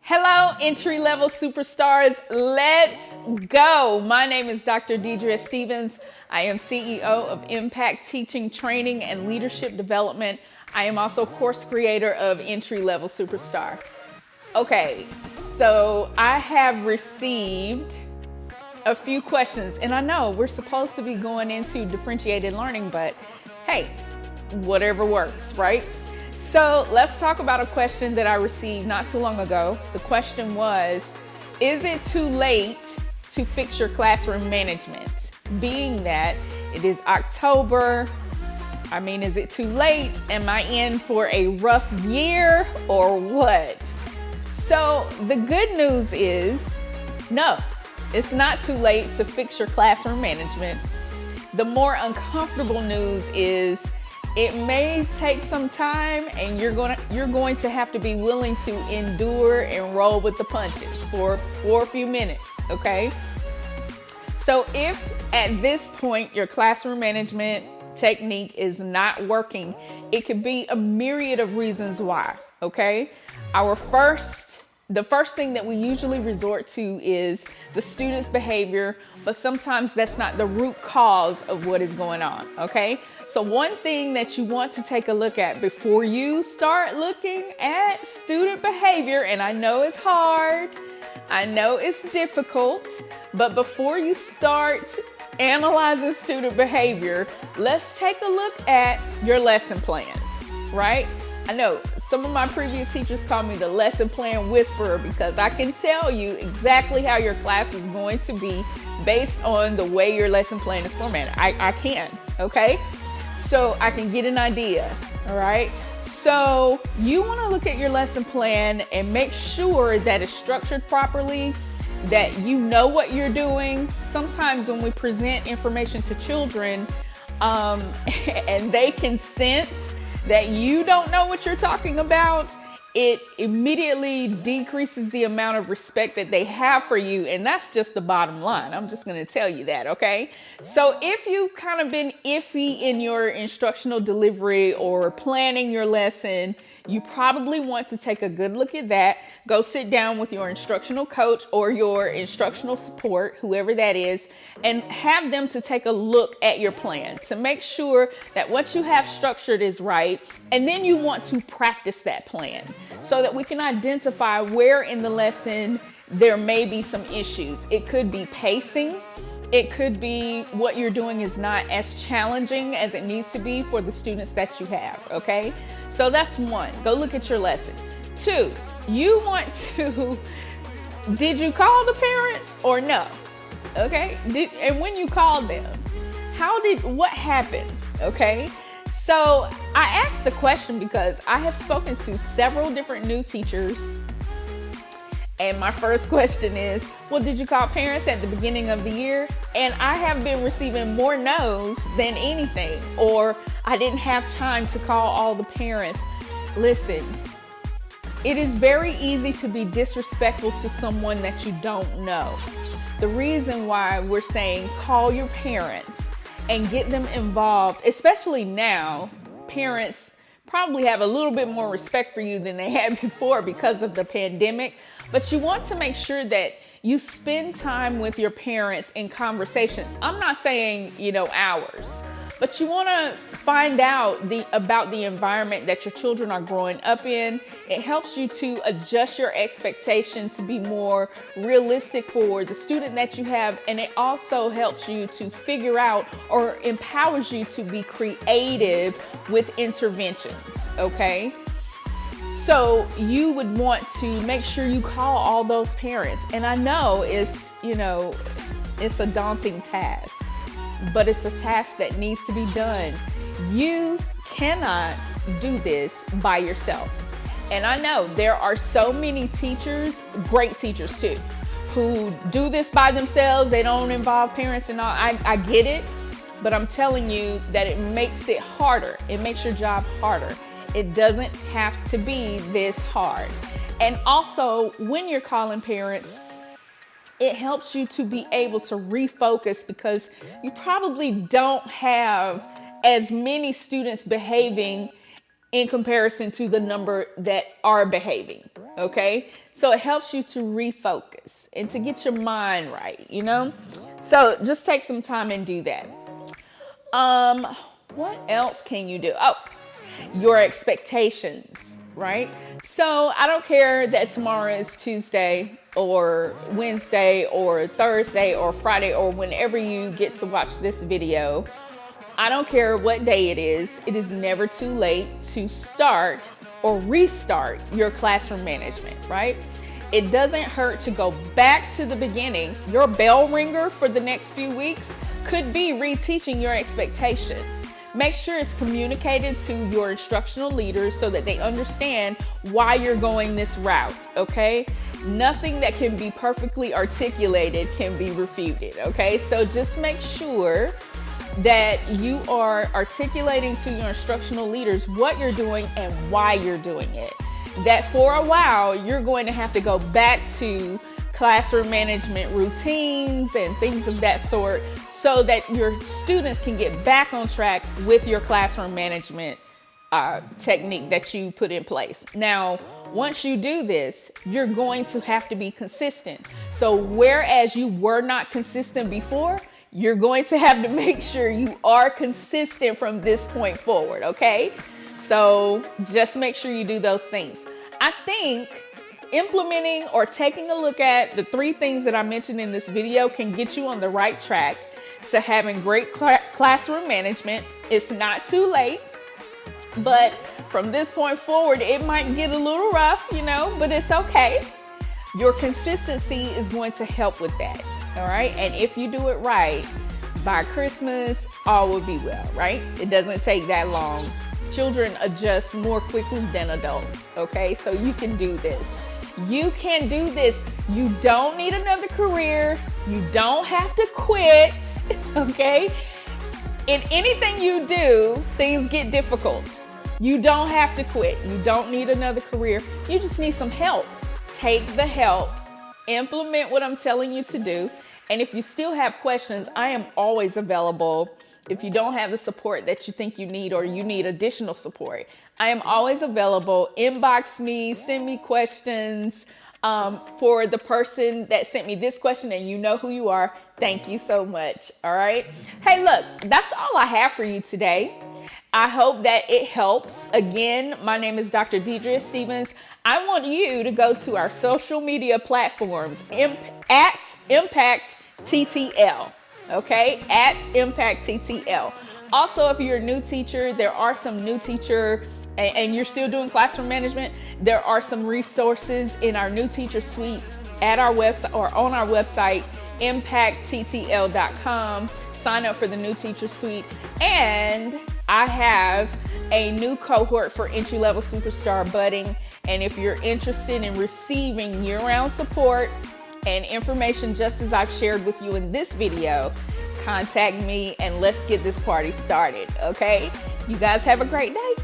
Hello, entry-level superstars. Let's go. My name is Dr. Deidre Stevens. I am CEO of Impact Teaching, Training, and Leadership Development. I am also course creator of Entry-Level Superstar. Okay, so I have received a few questions, and I know we're supposed to be going into differentiated learning, but hey, whatever works, right? So let's talk about a question that I received not too long ago. The question was, is it too late to fix your classroom management? Being that it is October, is it too late? Am I in for a rough year or what? So the good news is, no, it's not too late to fix your classroom management. The more uncomfortable news is it may take some time, and you're going to have to be willing to endure and roll with the punches for a few minutes, okay? So if at this point your classroom management technique is not working, it could be a myriad of reasons why, okay? The first thing that we usually resort to is the student's behavior, but sometimes that's not the root cause of what is going on, okay? So one thing that you want to take a look at before you start looking at student behavior, and I know it's hard, I know it's difficult, but before you start analyzing student behavior, let's take a look at your lesson plans, right? I know some of my previous teachers call me the lesson plan whisperer because I can tell you exactly how your class is going to be based on the way your lesson plan is formatted. I can, okay? So I can get an idea, all right? So you want to look at your lesson plan and make sure that it's structured properly, that you know what you're doing. Sometimes when we present information to children and they can sense that you don't know what you're talking about, it immediately decreases the amount of respect that they have for you. And that's just the bottom line. I'm just going to tell you that, okay? So if you've kind of been iffy in your instructional delivery or planning your lesson, you probably want to take a good look at that. Go sit down with your instructional coach or your instructional support, whoever that is, and have them to take a look at your plan to make sure that what you have structured is right. And then you want to practice that plan so that we can identify where in the lesson there may be some issues. It could be pacing. It could be what you're doing is not as challenging as it needs to be for the students that you have, okay? So that's one, go look at your lesson. Two, you want to, did you call the parents or no? Okay, and when you called them, what happened, okay? So I asked the question because I have spoken to several different new teachers. And my first question is, well, did you call parents at the beginning of the year? And I have been receiving more no's than anything, or I didn't have time to call all the parents. Listen, it is very easy to be disrespectful to someone that you don't know. The reason why we're saying call your parents and get them involved, especially now, parents probably have a little bit more respect for you than they had before because of the pandemic. But you want to make sure that you spend time with your parents in conversation. I'm not saying, hours, but you want to find out about the environment that your children are growing up in. It helps you to adjust your expectation to be more realistic for the student that you have. And it also helps you to figure out or empowers you to be creative with interventions, okay? So you would want to make sure you call all those parents. And I know it's a daunting task, but it's a task that needs to be done. You cannot do this by yourself. And I know there are so many teachers, great teachers too, who do this by themselves. They don't involve parents and all. I get it, but I'm telling you that it makes it harder. It makes your job harder. It doesn't have to be this hard. And also, when you're calling parents, it helps you to be able to refocus because you probably don't have as many students behaving in comparison to the number that are behaving. Okay. So it helps you to refocus and to get your mind right, So just take some time and do that. What else can you do? Oh, your expectations, right? So I don't care that tomorrow is Tuesday or Wednesday or Thursday or Friday or whenever you get to watch this video. I don't care what day it is never too late to start or restart your classroom management, right? It doesn't hurt to go back to the beginning. Your bell ringer for the next few weeks could be reteaching your expectations. Make sure it's communicated to your instructional leaders so that they understand why you're going this route, okay? Nothing that can be perfectly articulated can be refuted, okay? So just make sure that you are articulating to your instructional leaders what you're doing and why you're doing it. That for a while, you're going to have to go back to classroom management routines and things of that sort so that your students can get back on track with your classroom management technique that you put in place. Now, once you do this, you're going to have to be consistent. So whereas you were not consistent before, you're going to have to make sure you are consistent from this point forward, okay? So just make sure you do those things. I think implementing or taking a look at the 3 things that I mentioned in this video can get you on the right track to having great classroom management. It's not too late, but from this point forward, it might get a little rough, but it's okay. Your consistency is going to help with that. All right. And if you do it right, by Christmas, all will be well, right? It doesn't take that long. Children adjust more quickly than adults. Okay. So you can do this. You can do this. You don't need another career. You don't have to quit. Okay. In anything you do, things get difficult. You don't have to quit. You don't need another career. You just need some help. Take the help. Implement what I'm telling you to do. And if you still have questions, I am always available. If you don't have the support that you think you need or you need additional support, I am always available. Inbox me, send me questions. For the person that sent me this question and you know who you are, thank you so much. All right. Hey, look, that's all I have for you today. I hope that it helps. Again, my name is Dr. Deidre Stevens. I want you to go to our social media platforms at Impact TTL. Okay, at Impact TTL. Also, if you're a new teacher, there are some new teacher and you're still doing classroom management, there are some resources in our new teacher suite at our website or on our website, impactttl.com. Sign up for the new teacher suite. And I have a new cohort for entry-level superstar budding. And if you're interested in receiving year-round support and information just as I've shared with you in this video, contact me and let's get this party started, okay? You guys have a great day.